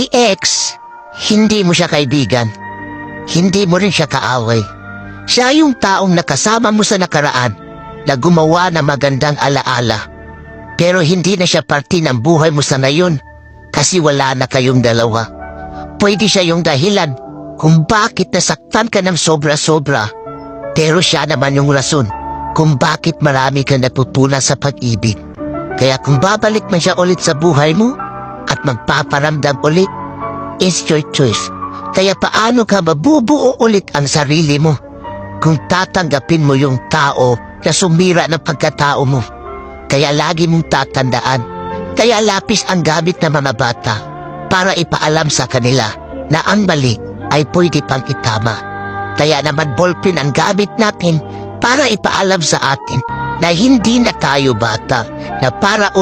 Si X, hindi mo siya kaibigan. Hindi mo rin siya kaaway. Siya yung taong nakasama mo sa nakaraan na gumawa ng magandang alaala. Pero hindi na siya parte ng buhay mo sa ngayon kasi wala na kayong dalawa. Pwede siya yung dahilan kung bakit nasaktan ka ng sobra-sobra. Pero siya naman yung rason kung bakit marami kang natutunan sa pag-ibig. Kaya kung babalik man siya ulit sa buhay mo at magpaparamdam ulit, it's your choice. Kaya paano ka mabubuo ulit ang sarili mo kung tatanggapin mo yung tao na sumira ng pagkatao mo? Kaya lagi mong tatandaan, kaya lapis ang gamit ng mga bata para ipaalam sa kanila na ang mali ay pwede pang itama. Kaya naman ballpen ang gamit natin para ipaalam sa atin na hindi na tayo bata, na para